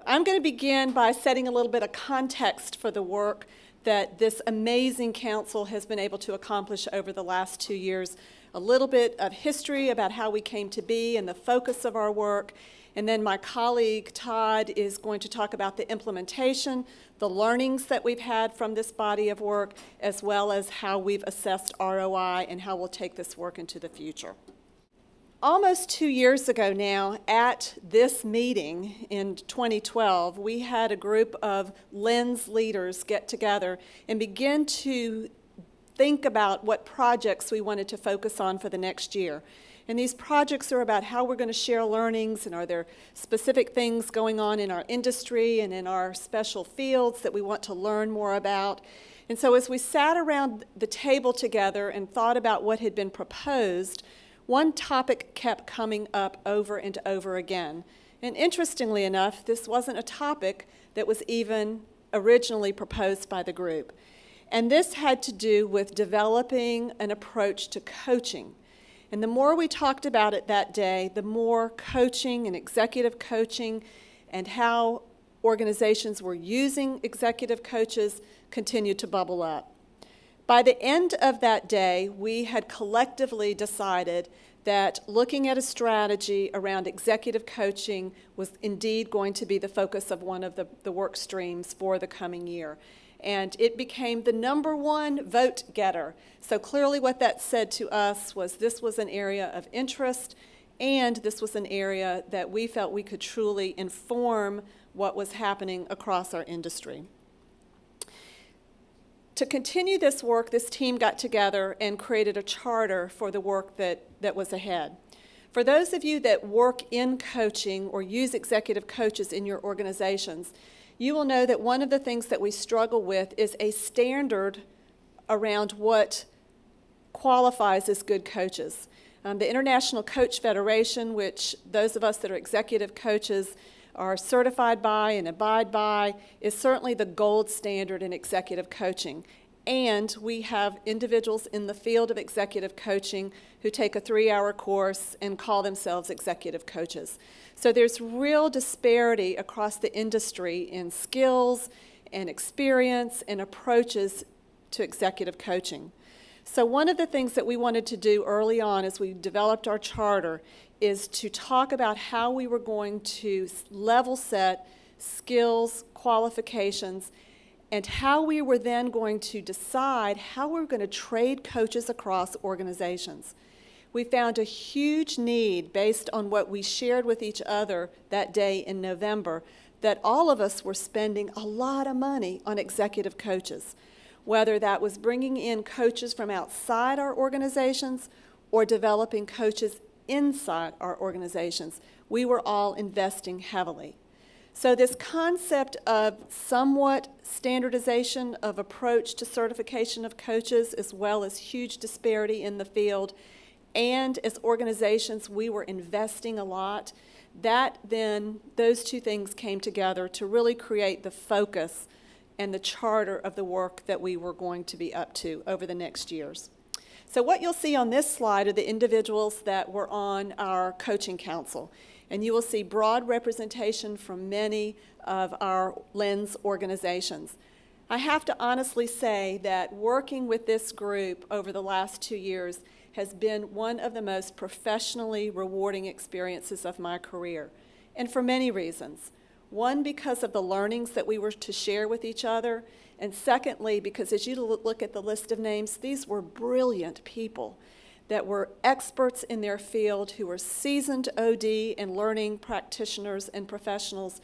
I'm going to begin by setting a little bit of context for the work that this amazing council has been able to accomplish over the last 2 years. A little bit of history about how we came to be and the focus of our work. And then my colleague, Todd, is going to talk about the implementation, the learnings that we've had from this body of work, as well as how we've assessed ROI and how we'll take this work into the future. Almost 2 years ago now, at this meeting in 2012, we had a group of Lens leaders get together and begin to think about what projects we wanted to focus on for the next year. And these projects are about how we're going to share learnings, and are there specific things going on in our industry and in our special fields that we want to learn more about. And so as we sat around the table together and thought about what had been proposed, one topic kept coming up over and over again. And interestingly enough, this wasn't a topic that was even originally proposed by the group. And this had to do with developing an approach to coaching. And the more we talked about it that day, the more coaching and executive coaching and how organizations were using executive coaches continued to bubble up. By the end of that day, we had collectively decided that looking at a strategy around executive coaching was indeed going to be the focus of one of the work streams for the coming year. And it became the #1 vote getter. So clearly what that said to us was this was an area of interest, and this was an area that we felt we could truly inform what was happening across our industry. To continue this work, this team got together and created a charter for the work that was ahead. For those of you that work in coaching or use executive coaches in your organizations, you will know that one of the things that we struggle with is a standard around what qualifies as good coaches. The International Coach Federation, which those of us that are executive coaches are certified by and abide by, is certainly the gold standard in executive coaching. And we have individuals in the field of executive coaching who take a 3-hour course and call themselves executive coaches. So there's real disparity across the industry in skills and experience and approaches to executive coaching. So one of the things that we wanted to do early on as we developed our charter is to talk about how we were going to level set skills, qualifications, and how we were then going to decide how we were going to trade coaches across organizations. We found a huge need based on what we shared with each other that day in November, that all of us were spending a lot of money on executive coaches, whether that was bringing in coaches from outside our organizations or developing coaches inside our organizations. We were all investing heavily. So this concept of somewhat standardization of approach to certification of coaches, as well as huge disparity in the field, and as organizations we were investing a lot, those two things came together to really create the focus and the charter of the work that we were going to be up to over the next years. So what you'll see on this slide are the individuals that were on our coaching council. And you will see broad representation from many of our Lens organizations. I have to honestly say that working with this group over the last 2 years has been one of the most professionally rewarding experiences of my career, and for many reasons. One, because of the learnings that we were to share with each other, and secondly, because as you look at the list of names, these were brilliant people that were experts in their field, who were seasoned OD and learning practitioners and professionals,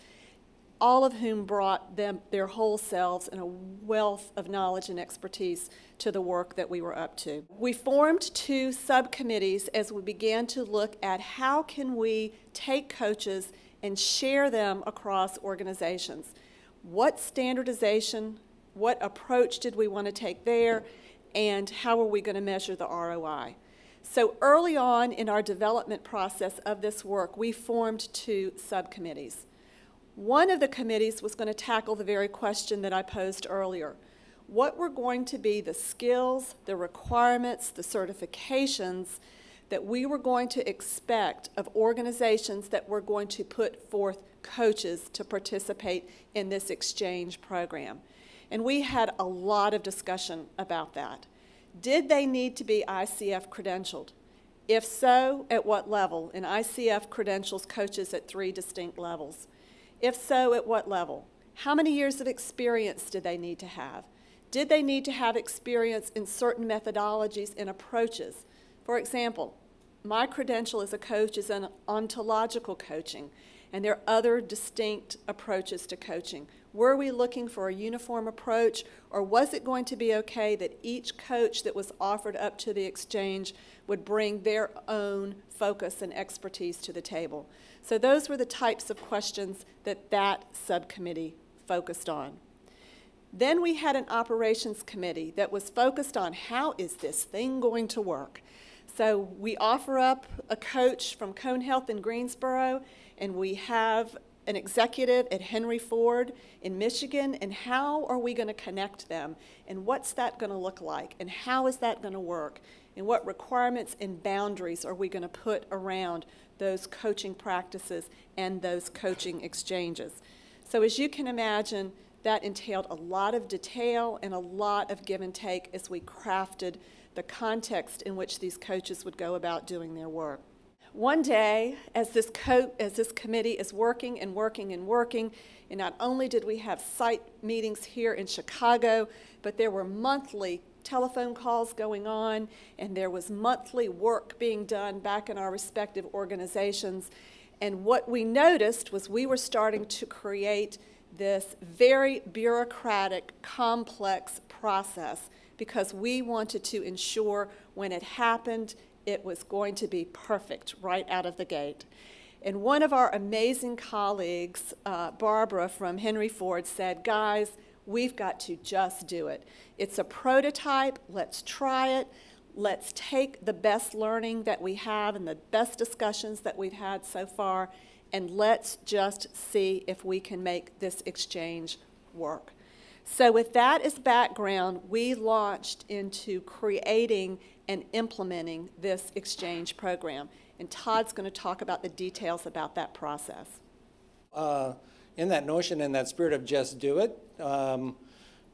all of whom brought their whole selves and a wealth of knowledge and expertise to the work that we were up to. We formed 2 subcommittees as we began to look at how can we take coaches and share them across organizations. What standardization, what approach did we want to take there, and how are we going to measure the ROI? So early on in our development process of this work, we formed 2 subcommittees. One of the committees was going to tackle the very question that I posed earlier. What were going to be the skills, the requirements, the certifications that we were going to expect of organizations that were going to put forth coaches to participate in this exchange program. And we had a lot of discussion about that. Did they need to be ICF credentialed? If so, at what level? And ICF credentials coaches at 3 distinct levels. If so, at what level? How many years of experience did they need to have? Did they need to have experience in certain methodologies and approaches? For example, my credential as a coach is in ontological coaching, and there are other distinct approaches to coaching. Were we looking for a uniform approach, or was it going to be okay that each coach that was offered up to the exchange would bring their own focus and expertise to the table? So those were the types of questions that that subcommittee focused on. Then we had an operations committee that was focused on how is this thing going to work. So we offer up a coach from Cone Health in Greensboro, and we have an executive at Henry Ford in Michigan, and how are we going to connect them? And what's that going to look like? And how is that going to work? And what requirements and boundaries are we going to put around those coaching practices and those coaching exchanges? So as you can imagine, that entailed a lot of detail and a lot of give and take as we crafted the context in which these coaches would go about doing their work. One day, as this committee is working and working and working, and not only did we have site meetings here in Chicago, but there were monthly telephone calls going on, and there was monthly work being done back in our respective organizations. And what we noticed was we were starting to create this very bureaucratic, complex process because we wanted to ensure when it happened, it was going to be perfect right out of the gate. And one of our amazing colleagues, Barbara from Henry Ford, said, guys, we've got to just do it. It's a prototype. Let's try it. Let's take the best learning that we have and the best discussions that we've had so far, and let's just see if we can make this exchange work. So with that as background, we launched into creating and implementing this exchange program. And Todd's going to talk about the details about that process. In that notion, in that spirit of just do it,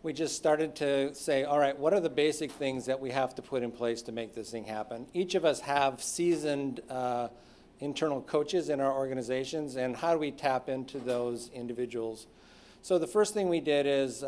we just started to say, all right, what are the basic things that we have to put in place to make this thing happen? Each of us have seasoned internal coaches in our organizations, and how do we tap into those individuals? So the first thing we did is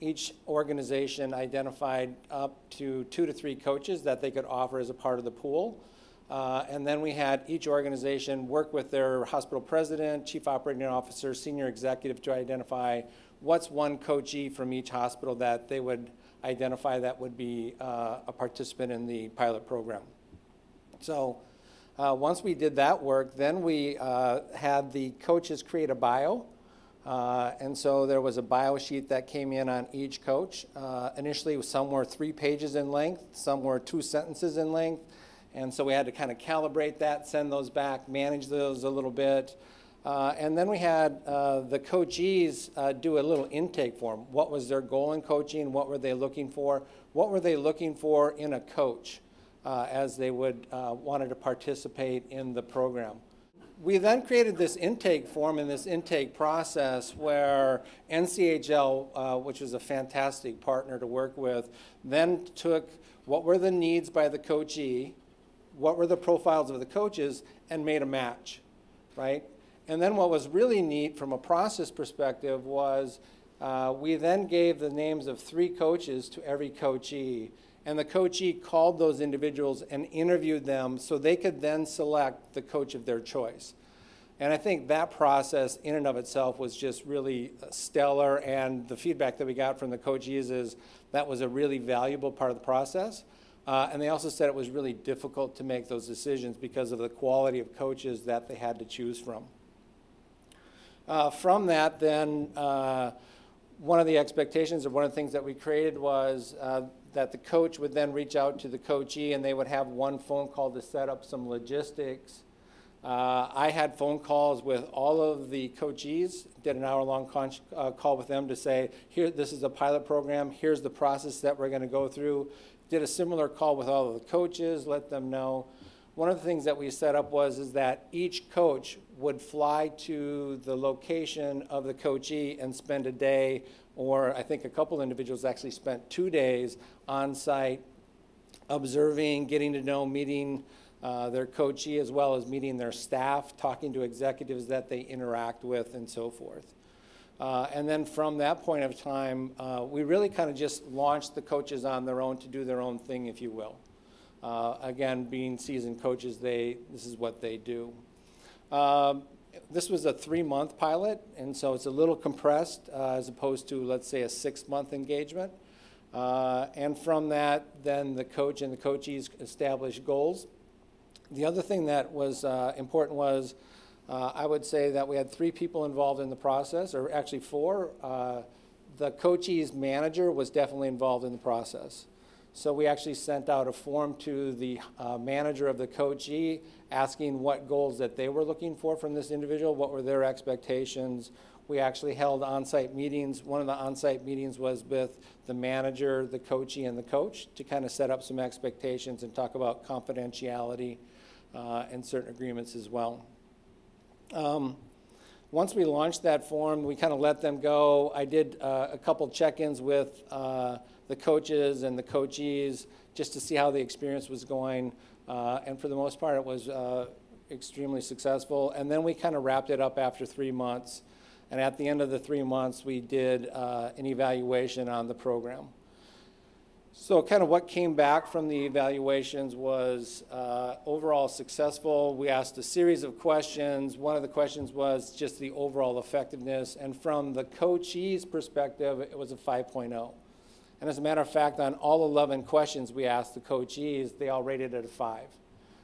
each organization identified up to 2 to 3 coaches that they could offer as a part of the pool. And then we had each organization work with their hospital president, chief operating officer, senior executive to identify what's one coachee from each hospital that they would identify that would be a participant in the pilot program. So once we did that work, then we had the coaches create a bio. And so there was a bio sheet that came in on each coach. Initially, some were 3 pages in length, some were 2 sentences in length. And so we had to kind of calibrate that, send those back, manage those a little bit. And then we had the coachees do a little intake form. What was their goal in coaching? What were they looking for? What were they looking for in a coach as they would wanted to participate in the program? We then created this intake form and this intake process where NCHL, which was a fantastic partner to work with, then took what were the needs by the coachee, what were the profiles of the coaches, and made a match, right? And then what was really neat from a process perspective was we then gave the names of 3 coaches to every coachee, and the coachee called those individuals and interviewed them so they could then select the coach of their choice. And I think that process in and of itself was just really stellar, and the feedback that we got from the coachees is that was a really valuable part of the process. And they also said it was really difficult to make those decisions because of the quality of coaches that they had to choose from. From that, then, one of the expectations or one of the things that we created was that the coach would then reach out to the coachee and they would have one phone call to set up some logistics. I had phone calls with all of the coachees, did an hour-long call with them to say, here, this is a pilot program, here's the process that we're going to go through. Did a similar call with all of the coaches, let them know. one of the things that we set up is that each coach would fly to the location of the coachee and spend a day, or I think a couple individuals actually spent 2 days on site observing, getting to know, meeting their coachee, as well as meeting their staff, talking to executives that they interact with, and so forth. And then from that point of time, we really kind of just launched the coaches on their own to do their own thing, if you will. Again, being seasoned coaches, this is what they do. This was a 3-month pilot, and so it's a little compressed as opposed to, let's say, a 6-month engagement. And from that, then the coach and the coachees established goals. The other thing that was important was, I would say that we had 3 people involved in the process, or actually 4. The coachee's manager was definitely involved in the process. So we actually sent out a form to the manager of the coachee asking what goals that they were looking for from this individual, what were their expectations. We actually held on-site meetings. One of the on-site meetings was with the manager, the coachee, and the coach to kind of set up some expectations and talk about confidentiality and certain agreements as well. Once we launched that form, we kind of let them go. I did a couple check-ins with the coaches and the coachees just to see how the experience was going. And for the most part, it was extremely successful. And then we kind of wrapped it up after 3 months. And at the end of the 3 months, we did an evaluation on the program. So kind of what came back from the evaluations was overall successful. We asked a series of questions. One of the questions was just the overall effectiveness. And from the coachee's perspective, it was a 5.0. And as a matter of fact, on all 11 questions we asked the coachees, they all rated it a 5.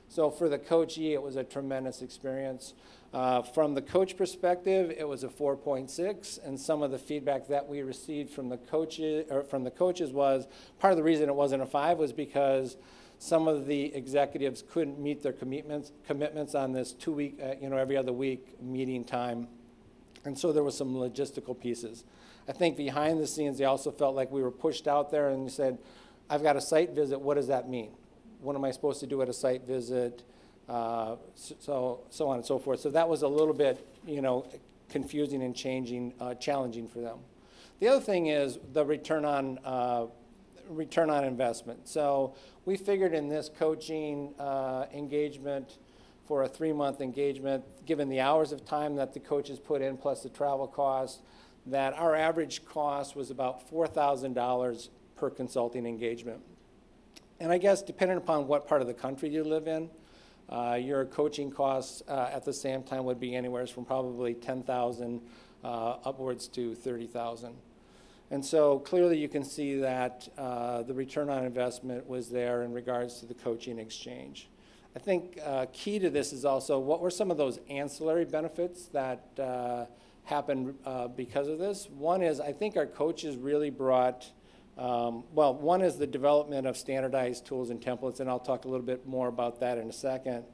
So for the coachee, it was a tremendous experience. From the coach perspective, it was a 4.6, and some of the feedback that we received from the coaches was part of the reason it wasn't a 5 was because some of the executives couldn't meet their commitments on this 2-week, every other week meeting time, and so there was some logistical pieces. I think behind the scenes, they also felt like we were pushed out there and said, "I've got a site visit. What does that mean? What am I supposed to do at a site visit?" So on and so forth. So that was a little bit, confusing and challenging for them. The other thing is the return on investment. So we figured in this coaching engagement for a 3-month engagement, given the hours of time that the coaches put in plus the travel costs, that our average cost was about $4,000 per consulting engagement. And I guess depending upon what part of the country you live in, your coaching costs at the same time would be anywhere from probably $10,000 upwards to $30,000. And so clearly you can see that the return on investment was there in regards to the coaching exchange. I think key to this is also what were some of those ancillary benefits that happened because of this. One is I think our coaches really brought one is the development of standardized tools and templates, and I'll talk a little bit more about that in a second.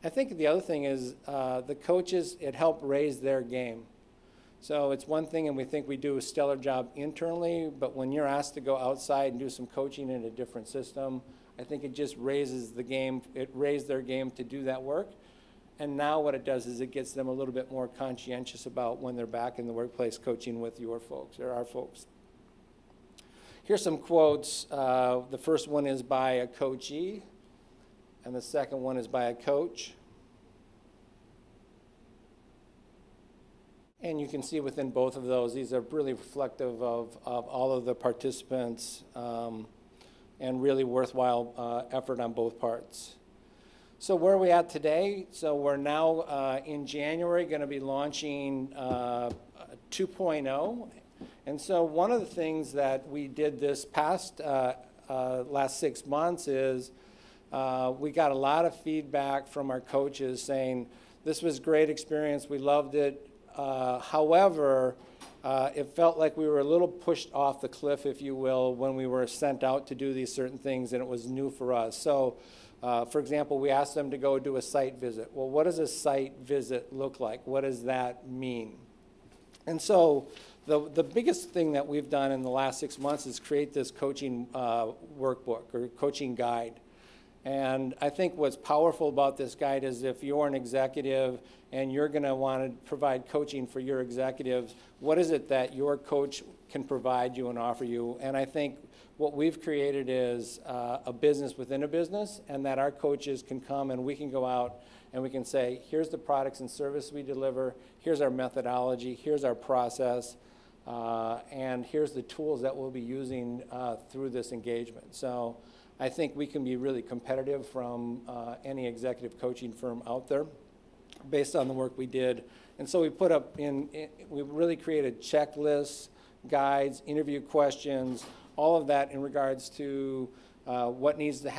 I think the other thing is the coaches, it helped raise their game. So it's one thing, and we think we do a stellar job internally, but when you're asked to go outside and do some coaching in a different system, I think it just raises the game. It raised their game to do that work. And now what it does is it gets them a little bit more conscientious about when they're back in the workplace coaching with your folks or our folks. Here's some quotes. The first one is by a coachee, and the second one is by a coach. And you can see within both of those, these are really reflective of all of the participants and really worthwhile effort on both parts. So where are we at today? So we're now in January going to be launching 2.0. And so one of the things that we did this past last 6 months is we got a lot of feedback from our coaches saying, this was a great experience, we loved it. However, it felt like we were a little pushed off the cliff, if you will, when we were sent out to do these certain things, and it was new for us. So, for example, we asked them to go do a site visit. Well, what does a site visit look like? What does that mean? And so the biggest thing that we've done in the last 6 months is create this coaching workbook or coaching guide. And I think what's powerful about this guide is if you're an executive and you're going to want to provide coaching for your executives, what is it that your coach can provide you and offer you? And I think what we've created is a business within a business, and that our coaches can come and we can go out and we can say, here's the products and service we deliver, here's our methodology, here's our process, and here's the tools that we'll be using through this engagement. So I think we can be really competitive from any executive coaching firm out there based on the work we did. And so we put up we really created checklists, guides, interview questions, all of that in regards to what needs to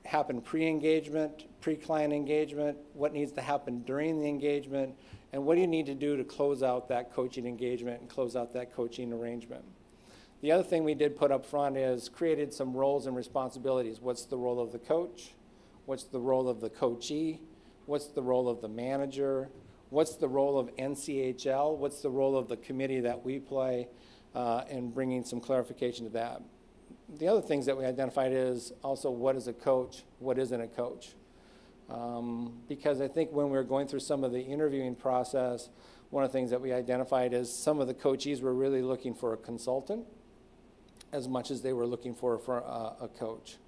happen pre-engagement, pre-client engagement, what needs to happen during the engagement, and what do you need to do to close out that coaching engagement and close out that coaching arrangement. The other thing we did put up front is created some roles and responsibilities. What's the role of the coach? What's the role of the coachee? What's the role of the manager? What's the role of NCHL? What's the role of the committee that we play? And bringing some clarification to that. The other things that we identified is also what is a coach, what isn't a coach. Because I think when we were going through some of the interviewing process, one of the things that we identified is some of the coachees were really looking for a consultant as much as they were looking for a coach.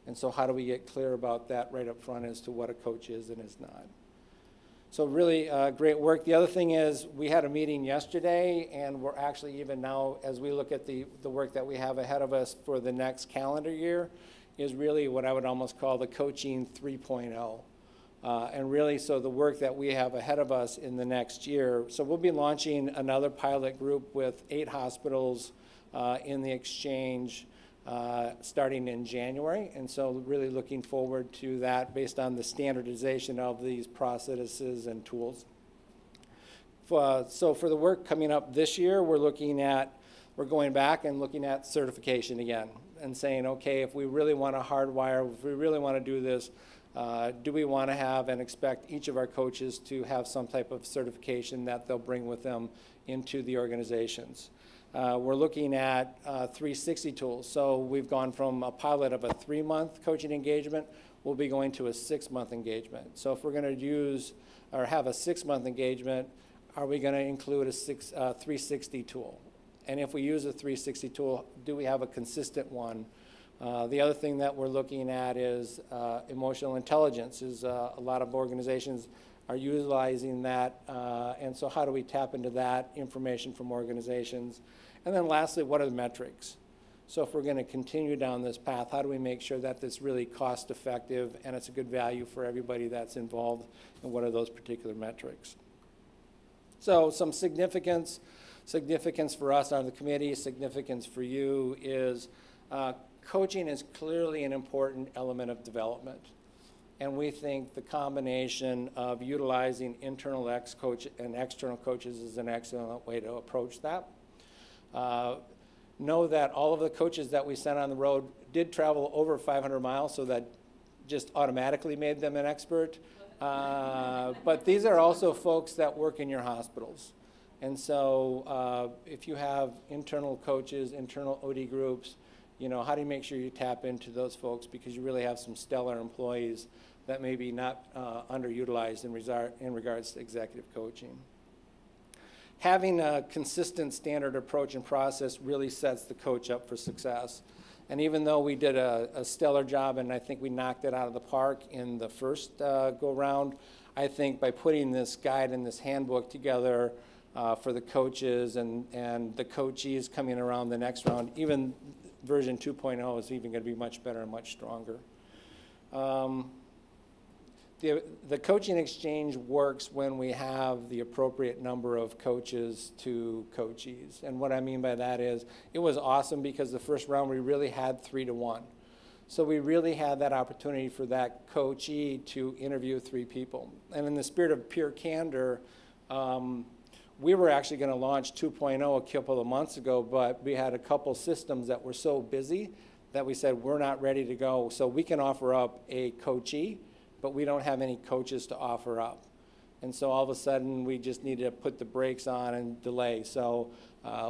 And so how do we get clear about that right up front as to what a coach is and is not? So really great work. The other thing is we had a meeting yesterday, and we're actually even now, as we look at the work that we have ahead of us for the next calendar year, is really what I would almost call the coaching 3.0. And really, so the work that we have ahead of us in the next year. So we'll be launching another pilot group with 8 hospitals in the exchange starting in January. And so really looking forward to that based on the standardization of these processes and tools. So for the work coming up this year, we're going back and looking at certification again and saying, okay, if we really want to hardwire, if we really want to do this, do we want to have and expect each of our coaches to have some type of certification that they'll bring with them into the organizations? We're looking at 360 tools. So we've gone from a pilot of a 3-month coaching engagement, we'll be going to a 6-month engagement. So if we're going to use or have a 6-month engagement, are we going to include a 360 tool? And if we use a 360 tool, do we have a consistent one? The other thing that we're looking at is emotional intelligence. A lot of organizations are utilizing that, and so how do we tap into that information from organizations? And then lastly, what are the metrics? So if we're going to continue down this path, how do we make sure that this really cost effective and it's a good value for everybody that's involved, and what are those particular metrics? So some significance for us on the committee, significance for you is coaching is clearly an important element of development. And we think the combination of utilizing internal coach and external coaches is an excellent way to approach that. Know that all of the coaches that we sent on the road did travel over 500 miles, so that just automatically made them an expert. But these are also folks that work in your hospitals. And so if you have internal coaches, internal OD groups, you know, how do you make sure you tap into those folks, because you really have some stellar employees that may be not underutilized in regards to executive coaching. Having a consistent standard approach and process really sets the coach up for success. And even though we did a stellar job, and I think we knocked it out of the park in the first go-round, I think by putting this guide and this handbook together for the coaches and the coachees coming around the next round, even version 2.0 is even going to be much better and much stronger. The coaching exchange works when we have the appropriate number of coaches to coachees. And what I mean by that is it was awesome because the first round we really had 3-to-1. So we really had that opportunity for that coachee to interview 3 people. And in the spirit of pure candor, we were actually going to launch 2.0 a couple of months ago, but we had a couple systems that were so busy that we said we're not ready to go. So we can offer up a coachee, but we don't have any coaches to offer up. And so all of a sudden we just need to put the brakes on and delay. So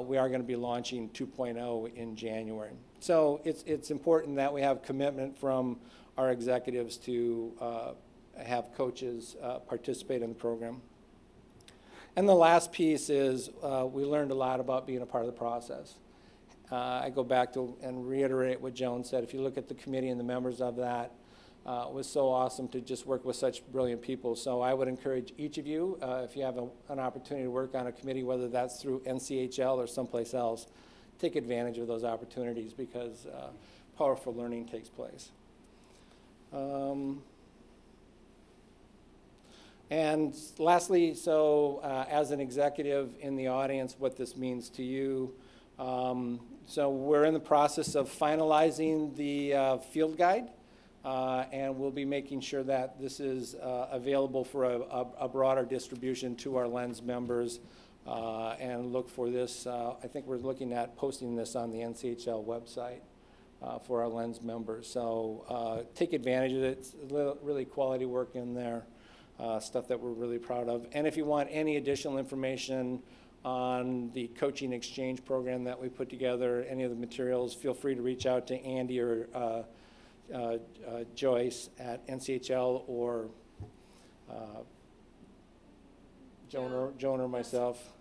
we are going to be launching 2.0 in January. So it's important that we have commitment from our executives to have coaches participate in the program. And the last piece is we learned a lot about being a part of the process. I go back to and reiterate what Joan said. If you look at the committee and the members of that, it was so awesome to just work with such brilliant people. So I would encourage each of you, if you have an opportunity to work on a committee, whether that's through NCHL or someplace else, take advantage of those opportunities because powerful learning takes place. And lastly, so as an executive in the audience, what this means to you. So we're in the process of finalizing the field guide, and we'll be making sure that this is available for a broader distribution to our Lens members, and look for this. I think we're looking at posting this on the NCHL website for our Lens members. So take advantage of it. It's really quality work in there. Stuff that we're really proud of. And if you want any additional information on the coaching exchange program that we put together, any of the materials, feel free to reach out to Andy or Joyce at NCHL or Joan or myself.